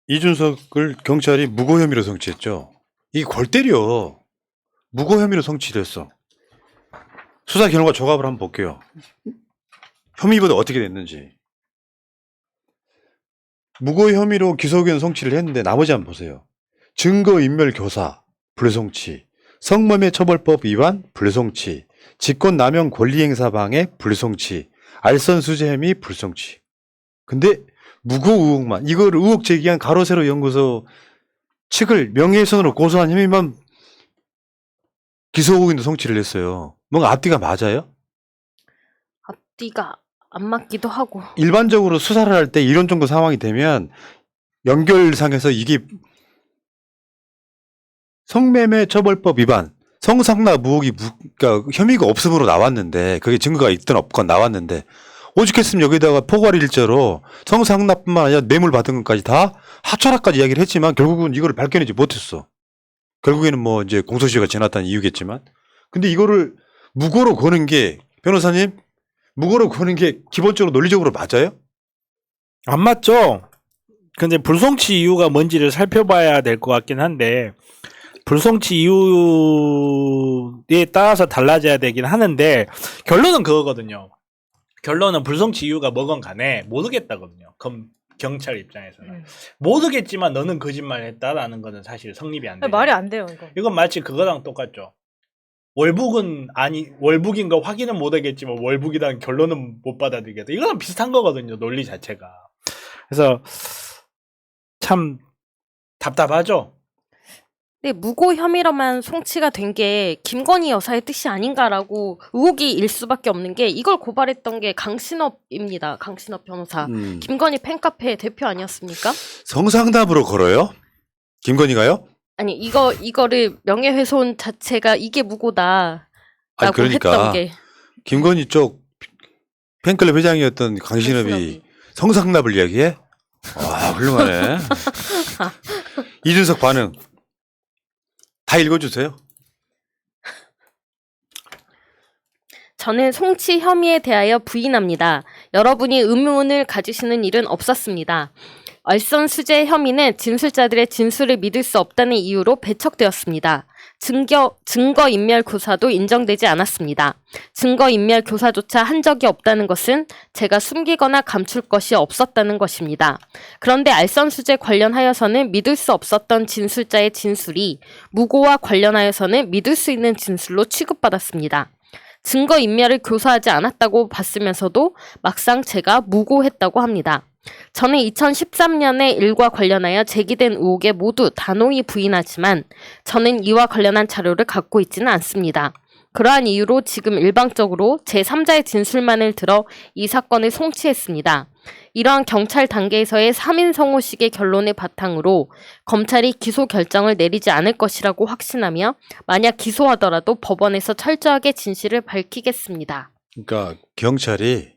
이준석을 경찰이 무고 혐의로 성취했죠. 이게 골 때려. 무고 혐의로 성취를 했어. 수사 결과 조합을 한번 볼게요. 혐의보다 어떻게 됐는지. 무고 혐의로 기소 의견 성취를 했는데 나머지 한번 보세요. 증거인멸 교사 불성취, 성범죄 처벌법 위반 불성취, 직권남용 권리행사 방해 불성취, 알선수재 혐의 불성취. 근데 무고 의혹만, 이걸 의혹 제기한 가로세로 연구소 측을 명예훼손으로 고소한 혐의만 기소 의견도 성취를 했어요. 뭔가 앞뒤가 맞아요? 앞뒤가 안 맞기도 하고. 일반적으로 수사를 할 때 이런 정도 상황이 되면 연결상에서 이게 성매매 처벌법 위반, 성상납 의혹이 그러니까 혐의가 없음으로 나왔는데 그게 증거가 있든 없건 나왔는데 오죽했으면 여기다가 포괄 일자로 성상납뿐만 아니라 뇌물 받은 것까지 다 하차락까지 이야기를 했지만 결국은 이거를 밝혀내지 못했어. 결국에는 뭐 이제 공소시효가 지났다는 이유겠지만 근데 이거를 무고로 거는 게 변호사님 무고로 거는 게 기본적으로 논리적으로 맞아요? 안 맞죠? 근데 불송치 이유가 뭔지를 살펴봐야 될 것 같긴 한데 불송치 이유에 따라서 달라져야 되긴 하는데 결론은 그거거든요. 결론은 불송치 이유가 뭐건 간에 모르겠다거든요. 경찰 입장에서는. 모르겠지만 너는 거짓말을 했다라는 거는 사실 성립이 안 돼요. 말이 안 돼요, 이거. 이건 마치 그거랑 똑같죠. 월북인 거 확인은 못하겠지만 월북이라는 결론은 못 받아들이겠다. 이거랑 비슷한 거거든요. 논리 자체가. 그래서 참 답답하죠. 근데 무고 혐의로만 송치가 된 게 김건희 여사의 뜻이 아닌가라고 의혹이 일 수밖에 없는 게 이걸 고발했던 게 강신업입니다. 강신업 변호사. 김건희 팬카페 대표 아니었습니까? 성상납으로 걸어요? 김건희가요? 아니 이거를 명예훼손 자체가 이게 무고다라고 아니 그러니까 했던 게 김건희 쪽 팬클럽 회장이었던 강신업이 성상납을 이야기해? 와 훌륭하네. 이준석 반응 다 읽어주세요. 저는 송치 혐의에 대하여 부인합니다. 여러분이 의문을 가지시는 일은 없었습니다. 알선수재 혐의는 진술자들의 진술을 믿을 수 없다는 이유로 배척되었습니다. 증거인멸 교사도 인정되지 않았습니다. 증거인멸 교사조차 한 적이 없다는 것은 제가 숨기거나 감출 것이 없었다는 것입니다. 그런데 알선수재 관련하여서는 믿을 수 없었던 진술자의 진술이 무고와 관련하여서는 믿을 수 있는 진술로 취급받았습니다. 증거인멸을 교사하지 않았다고 봤으면서도 막상 제가 무고했다고 합니다. 저는 2013년에 일과 관련하여 제기된 의혹에 모두 단호히 부인하지만 저는 이와 관련한 자료를 갖고 있지는 않습니다. 그러한 이유로 지금 일방적으로 제3자의 진술만을 들어 이 사건을 송치했습니다. 이러한 경찰 단계에서의 3인 성호식의 결론을 바탕으로 검찰이 기소 결정을 내리지 않을 것이라고 확신하며 만약 기소하더라도 법원에서 철저하게 진실을 밝히겠습니다. 그러니까 경찰이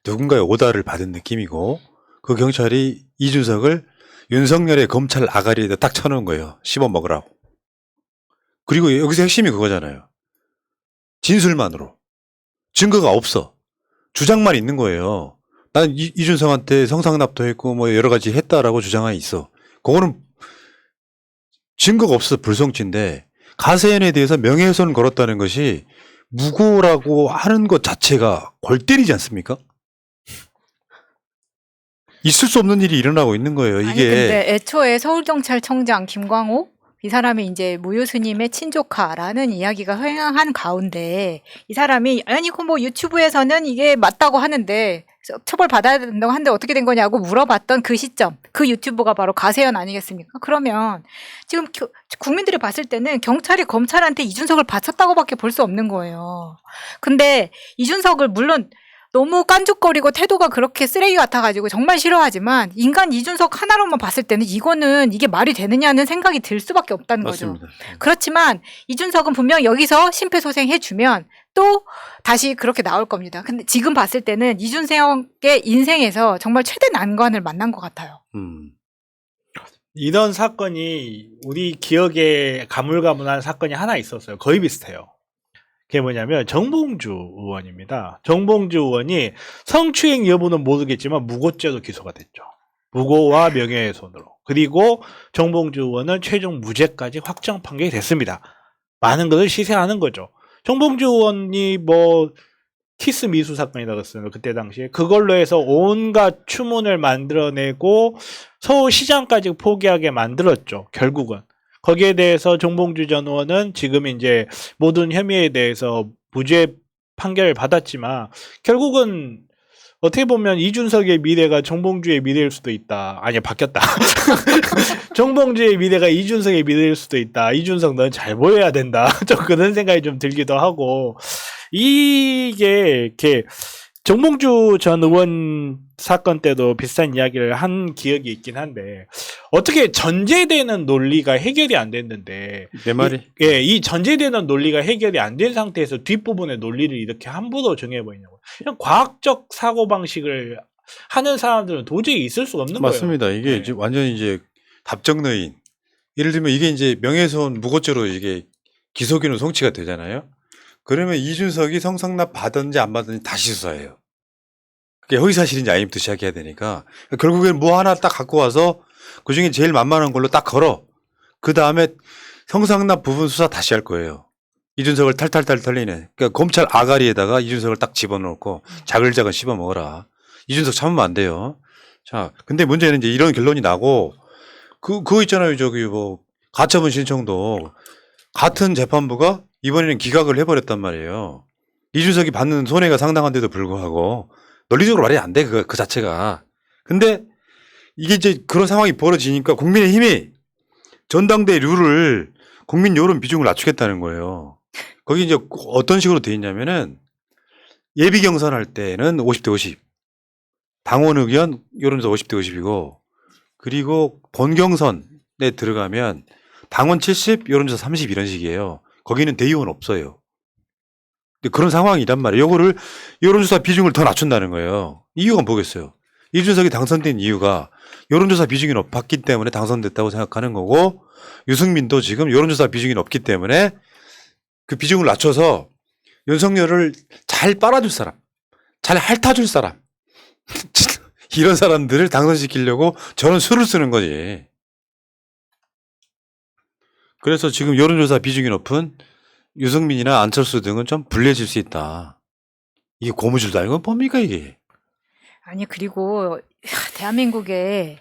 누군가의 오다를 받은 느낌이고 그 경찰이 이준석을 윤석열의 검찰 아가리에다 딱 쳐놓은 거예요. 씹어 먹으라고. 그리고 여기서 핵심이 그거잖아요. 진술만으로. 증거가 없어. 주장만 있는 거예요. 난 이준석한테 성상납도 했고 뭐 여러 가지 했다라고 주장이 있어. 그거는 증거가 없어서 불성치인데 가세현에 대해서 명예훼손을 걸었다는 것이 무고라고 하는 것 자체가 골 때리지 않습니까? 있을 수 없는 일이 일어나고 있는 거예요. 이게. 아니 근데 애초에 서울경찰청장 김광호 이 사람이 이제 무효 스님의 친조카라는 이야기가 횡행한 가운데 이 사람이 아니 그 뭐 유튜브에서는 이게 맞다고 하는데 처벌 받아야 된다고 하는데 어떻게 된 거냐고 물어봤던 그 시점 그 유튜버가 바로 가세현 아니겠습니까? 그러면 지금 국민들이 봤을 때는 경찰이 검찰한테 이준석을 바쳤다고밖에 볼 수 없는 거예요. 근데 이준석을 물론 너무 깐죽거리고 태도가 그렇게 쓰레기 같아가지고 정말 싫어하지만 인간 이준석 하나로만 봤을 때는 이게 말이 되느냐는 생각이 들 수밖에 없다는 맞습니다. 거죠. 그렇지만 이준석은 분명 여기서 심폐소생해주면 또 다시 그렇게 나올 겁니다. 근데 지금 봤을 때는 이준석의 인생에서 정말 최대 난관을 만난 것 같아요. 이런 사건이 우리 기억에 가물가물한 사건이 하나 있었어요. 거의 비슷해요. 그게 뭐냐면 정봉주 의원입니다. 정봉주 의원이 성추행 여부는 모르겠지만 무고죄로 기소가 됐죠. 무고와 명예훼손으로. 그리고 정봉주 의원은 최종 무죄까지 확정 판결이 됐습니다. 많은 것을 시사하는 거죠. 정봉주 의원이 뭐 키스 미수 사건이라고 했어요. 그때 당시에 그걸로 해서 온갖 추문을 만들어내고 서울시장까지 포기하게 만들었죠. 결국은 거기에 대해서 정봉주 전 의원은 지금 이제 모든 혐의에 대해서 무죄 판결을 받았지만 결국은 어떻게 보면 이준석의 미래가 정봉주의 미래일 수도 있다. 아니 바뀌었다. 정봉주의 미래가 이준석의 미래일 수도 있다. 이준석 넌 잘 보여야 된다. 좀 그런 생각이 좀 들기도 하고 이게 이렇게 정봉주 전 의원 사건 때도 비슷한 이야기를 한 기억이 있긴 한데 어떻게 전제되는 논리가 해결이 안 됐는데 내 말이 이 전제되는 논리가 해결이 안 된 상태에서 뒷부분의 논리를 이렇게 함부로 정해버리냐고. 그냥 과학적 사고방식을 하는 사람들은 도저히 있을 수가 없는 거예요. 맞습니다. 이게 네. 이제 완전히 이제 답정너인. 예를 들면 이게 이제 명예훼손 무고죄로 이게 기소기는 송치가 되잖아요. 그러면 이준석이 성상납 받았는지 안 받았는지 다시 수사해요. 그게 허위사실인지 아니부터 시작해야 되니까 결국엔 뭐 하나 딱 갖고 와서 그중에 제일 만만한 걸로 딱 걸어. 그 다음에 성상납 부분 수사 다시 할 거예요. 이준석을 탈탈탈 털리네. 그러니까 검찰 아가리에다가 이준석을 딱 집어넣고 자글자글 씹어 먹어라. 이준석 참으면 안 돼요. 자, 근데 문제는 이제 이런 결론이 나고 그거 있잖아요. 저기 뭐 가처분 신청도 같은 재판부가 이번에는 기각을 해버렸단 말이에요. 이준석이 받는 손해가 상당한데도 불구하고 논리적으로 말이 안 돼. 그 자체가. 근데 이게 이제 그런 상황이 벌어지니까 국민의힘이 전당대 룰을 국민 여론 비중을 낮추겠다는 거예요. 거기 이제 어떤 식으로 돼 있냐면은 예비 경선할 때는 50대 50. 당원 의견 여론조사 50대 50이고 그리고 본경선에 들어가면 당원 70, 여론조사 30 이런 식이에요. 거기는 대의원 없어요. 근데 그런 상황이란 말이에요. 요거를 여론조사 비중을 더 낮춘다는 거예요. 이유가 뭐겠어요? 이준석이 당선된 이유가 여론조사 비중이 높았기 때문에 당선됐다고 생각하는 거고 유승민도 지금 여론조사 비중이 높기 때문에 그 비중을 낮춰서 윤석열을 잘 빨아줄 사람, 잘 핥아줄 사람 이런 사람들을 당선시키려고 저런 수를 쓰는 거지. 그래서 지금 여론조사 비중이 높은 유승민이나 안철수 등은 좀 불리해질 수 있다. 이게 고무줄도 아니고 뭡니까 이게. 아니 그리고 대한민국에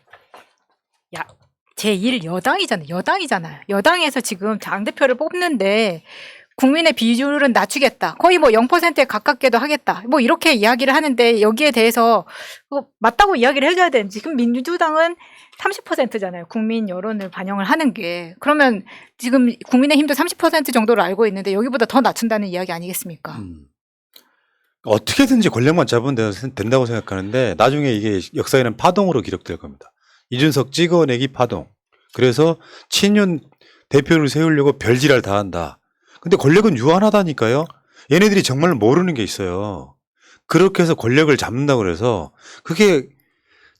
제1 여당이잖아요. 여당에서 지금 당대표를 뽑는데 국민의 비율은 낮추겠다. 거의 뭐 0%에 가깝게도 하겠다. 뭐 이렇게 이야기를 하는데 여기에 대해서 맞다고 이야기를 해줘야 되는지 지금 민주당은 30%잖아요. 국민 여론을 반영을 하는 게. 그러면 지금 국민의힘도 30% 정도로 알고 있는데 여기보다 더 낮춘다는 이야기 아니겠습니까? 어떻게든지 권력만 잡으면 된다고 생각하는데 나중에 이게 역사에는 파동으로 기록될 겁니다. 이준석 찍어내기 파동. 그래서 친윤 대표를 세우려고 별지랄 다 한다. 근데 권력은 유한하다니까요. 얘네들이 정말 모르는 게 있어요. 그렇게 해서 권력을 잡는다고 그래서 그게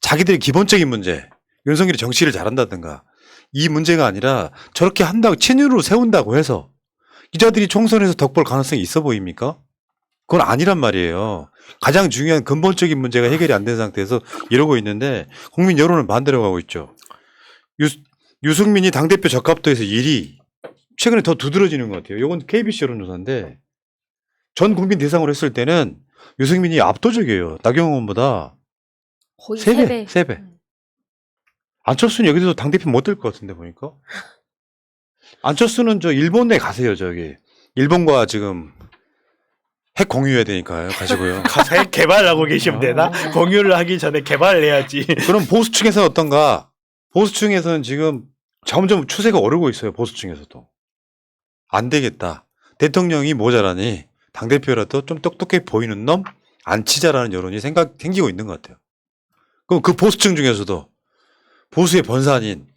자기들의 기본적인 문제. 윤석열이 정치를 잘한다든가 이 문제가 아니라 저렇게 한다고 친윤으로 세운다고 해서 기자들이 총선에서 덕볼 가능성이 있어 보입니까? 그건 아니란 말이에요. 가장 중요한 근본적인 문제가 해결이 안 된 상태에서 이러고 있는데 국민 여론은 반대로 가고 있죠. 유승민이 당대표 적합도에서 1위. 최근에 더 두드러지는 것 같아요. 이건 KBC 여론조사인데 전 국민 대상으로 했을 때는 유승민이 압도적이에요. 나경원 의원보다 거의 3배. 3배. 3배. 안철수는 여기서 당대표 못 될 것 같은데 보니까. 안철수는 저 일본에 가세요. 저기 일본과 지금 핵 공유해야 되니까요. 가시고요. 가서 핵 개발하고 계시면 되나? 공유를 하기 전에 개발을 해야지. 그럼 보수층에서는 어떤가? 보수층에서는 지금 점점 추세가 오르고 있어요. 보수층에서도. 안 되겠다. 대통령이 모자라니 당대표라도 좀 똑똑해 보이는 놈 안 치자라는 여론이 생기고 있는 것 같아요. 그럼 그 보수층 중에서도 보수의 번산인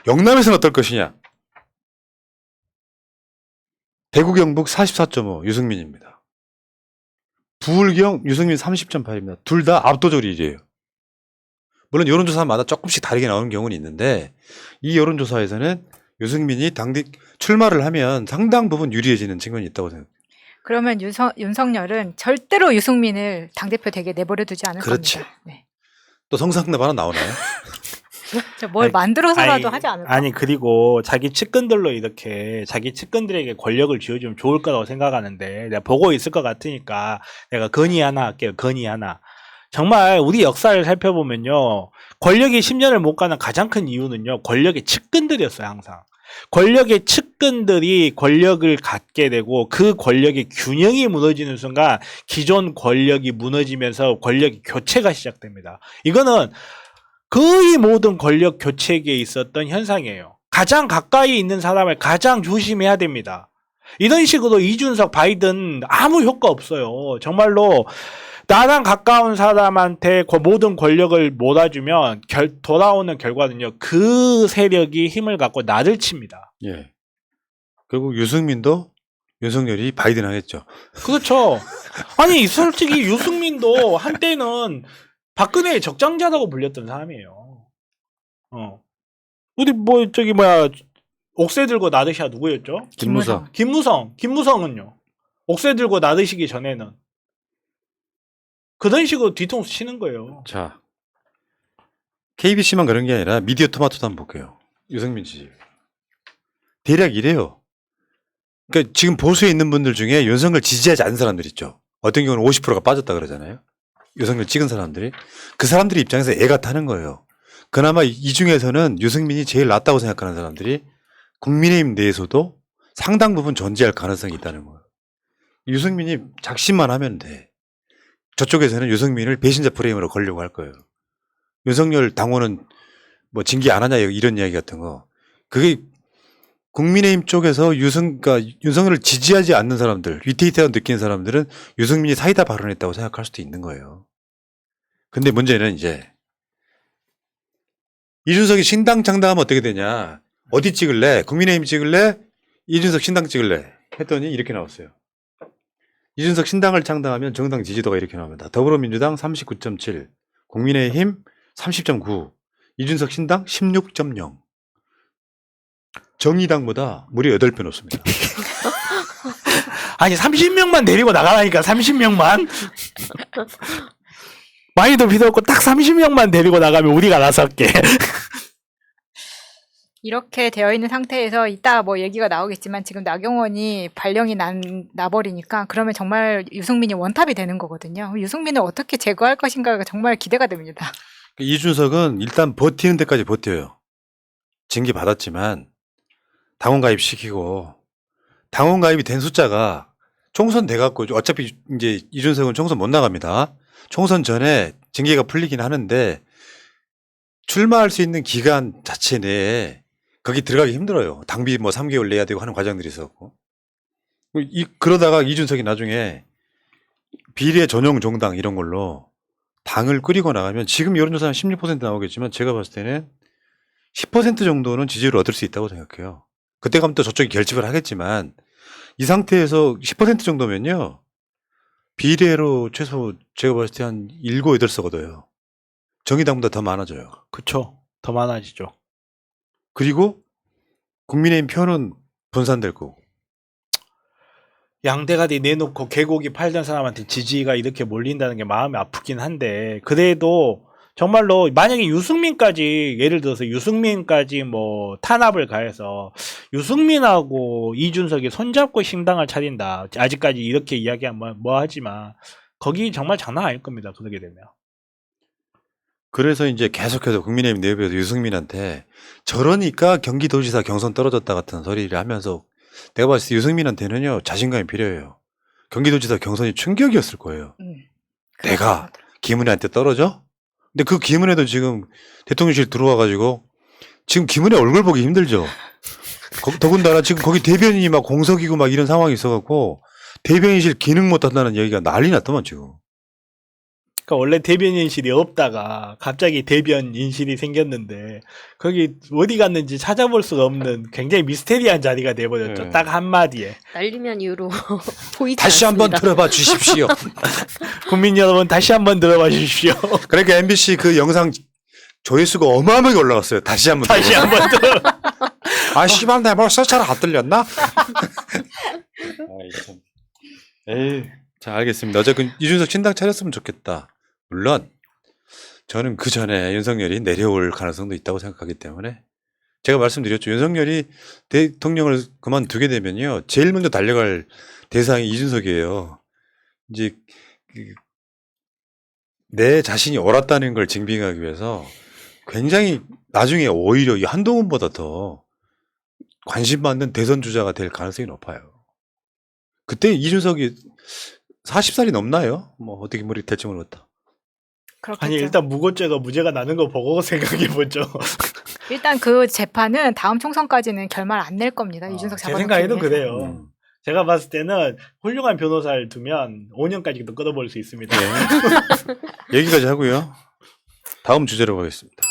영남에서는 어떨 것이냐? 대구 경북 44.5 유승민입니다. 부울경 유승민 30.8입니다. 둘 다 압도적으로 1위예요. 물론 여론조사마다 조금씩 다르게 나오는 경우는 있는데 이 여론조사에서는 유승민이 출마를 하면 상당 부분 유리해지는 측면이 있다고 생각해요. 그러면 윤석열은 절대로 유승민을 당대표 되게 내버려 두지 않을 그렇죠. 겁니다. 네. 또 성상납 하나 나오나요? 뭘 아니, 만들어서라도 아니, 하지 않을까? 아니 그리고 자기 측근들로 이렇게 자기 측근들에게 권력을 쥐어주면 좋을 거라고 생각하는데 내가 보고 있을 것 같으니까 내가 건의 하나 할게요. 건의 하나. 정말 우리 역사를 살펴보면요. 권력이 10년을 못 가는 가장 큰 이유는요. 권력의 측근들이었어요. 항상. 권력의 측근들이 권력을 갖게 되고 그 권력의 균형이 무너지는 순간 기존 권력이 무너지면서 권력의 교체가 시작됩니다. 이거는 거의 모든 권력 교체기에 있었던 현상이에요. 가장 가까이 있는 사람을 가장 조심해야 됩니다. 이런 식으로 이준석, 바이든 아무 효과 없어요. 정말로 나랑 가까운 사람한테 모든 권력을 몰아주면 돌아오는 결과는요. 그 세력이 힘을 갖고 나를 칩니다. 예. 결국 유승민도 윤석열이 바이든 하겠죠. 그렇죠. 아니 솔직히 유승민도 한때는 박근혜의 적장자라고 불렸던 사람이에요. 우리 뭐 저기 뭐야 옥새 들고 나르샤 누구였죠? 김무성. 김무성은요. 옥새 들고 나르시기 전에는 그런 식으로 뒤통수 치는 거예요. 자, KBC만 그런 게 아니라 미디어 토마토도 한번 볼게요. 유승민 씨. 대략 이래요. 그러니까 지금 보수에 있는 분들 중에 윤석열 지지하지 않는 사람들 있죠. 어떤 경우는 50%가 빠졌다 그러잖아요. 윤석열 찍은 사람들이. 그 사람들 입장에서 애가 타는 거예요. 그나마 이 중에서는 유승민이 제일 낫다고 생각하는 사람들이 국민의힘 내에서도 상당 부분 존재할 가능성이 있다는 거예요. 유승민이 작심만 하면 돼. 저쪽에서는 유승민을 배신자 프레임으로 걸려고 할 거예요. 윤석열 당원은 뭐 징계 안 하냐 이런 이야기 같은 거. 그게 국민의힘 쪽에서 그러니까 윤석열을 지지하지 않는 사람들, 위태위태하게 느끼는 사람들은 유승민이 사이다 발언했다고 생각할 수도 있는 거예요. 근데 문제는 이제 이준석이 신당 창당하면 어떻게 되냐. 어디 찍을래? 국민의힘 찍을래? 이준석 신당 찍을래? 했더니 이렇게 나왔어요. 이준석 신당을 창당하면 정당 지지도가 이렇게 나옵니다. 더불어민주당 39.7, 국민의힘 30.9, 이준석 신당 16.0. 정의당보다 무려 8배 높습니다. 아니 30명만 데리고 나가라니까 30명만 많이도 필요 없고 딱 30명만 데리고 나가면 우리가 나서 할게. 이렇게 되어 있는 상태에서 이따 뭐 얘기가 나오겠지만 지금 나경원이 발령이 나버리니까 그러면 정말 유승민이 원탑이 되는 거거든요. 유승민을 어떻게 제거할 것인가가 정말 기대가 됩니다. 이준석은 일단 버티는 데까지 버텨요. 징계 받았지만 당원 가입시키고 당원 가입이 된 숫자가 총선 돼갖고 어차피 이제 이준석은 총선 못 나갑니다. 총선 전에 징계가 풀리긴 하는데 출마할 수 있는 기간 자체 내에 거기 들어가기 힘들어요. 당비 뭐 3개월 내야 되고 하는 과정들이 있었고. 그러다가 이준석이 나중에 비례 전용 정당 이런 걸로 당을 꾸리고 나가면 지금 여론조사는 16% 나오겠지만 제가 봤을 때는 10% 정도는 지지를 얻을 수 있다고 생각해요. 그때 가면 또 저쪽이 결집을 하겠지만 이 상태에서 10% 정도면요. 비례로 최소 제가 봤을 때 한 7, 8석 얻어요. 정의당보다 더 많아져요. 그쵸. 더 많아지죠. 그리고 국민의힘 표는 분산될 거고. 양대가리 내놓고 개고기 팔던 사람한테 지지가 이렇게 몰린다는 게 마음이 아프긴 한데 그래도 정말로 만약에 유승민까지 예를 들어서 유승민까지 뭐 탄압을 가해서 유승민하고 이준석이 손잡고 신당을 차린다. 아직까지 이렇게 이야기하면 뭐 하지만 거기 정말 장난 아닐 겁니다. 그러게 되면. 그래서 이제 계속해서 국민의힘 내부에서 유승민한테 저러니까 경기도지사 경선 떨어졌다 같은 소리를 하면서 내가 봤을 때 유승민한테는요 자신감이 필요해요. 경기도지사 경선이 충격이었을 거예요. 내가 김은혜한테 떨어져? 근데 그 김은혜도 지금 대통령실 들어와가지고 지금 김은혜 얼굴 보기 힘들죠. 더군다나 지금 거기 대변인이 막 공석이고 막 이런 상황이 있어갖고 대변인실 기능 못한다는 얘기가 난리 났더만 지금. 그러니까 원래 대변인실이 없다가 갑자기 대변인실이 생겼는데 거기 어디 갔는지 찾아볼 수가 없는 굉장히 미스테리한 자리가 돼버렸죠. 네. 딱 한마디에. 날리면 이후로 보이지 다시 한번 않습니다. 들어봐 주십시오. 국민 여러분 다시 한번 들어봐 주십시오. 그러니까 MBC 그 영상 조회수가 어마어마하게 올라갔어요. 다시 한번. 다시 한번 들어. 아 씨발 내 벌써 잘 안 들렸나? 에이, 자 알겠습니다. 어쨌든 이준석 신당 차렸으면 좋겠다. 물론 저는 그 전에 윤석열이 내려올 가능성도 있다고 생각하기 때문에 제가 말씀드렸죠. 윤석열이 대통령을 그만두게 되면요. 제일 먼저 달려갈 대상이 이준석이에요. 이제 내 자신이 옳았다는 걸 증빙하기 위해서 굉장히 나중에 오히려 이 한동훈보다 더 관심 받는 대선 주자가 될 가능성이 높아요. 그때 이준석이 40살이 넘나요? 뭐 어떻게 머리 될지 모르겠다. 그렇겠죠. 아니 일단 무고죄가 무죄가 나는 거 보고 생각해 보죠. 일단 그 재판은 다음 총선까지는 결말 안 낼 겁니다. 이준석 제 잡아놓기 생각에도 위해서. 그래요. 제가 봤을 때는 훌륭한 변호사를 두면 5년까지도 끌어버릴 수 있습니다. 네. 여기까지 하고요. 다음 주제로 가겠습니다.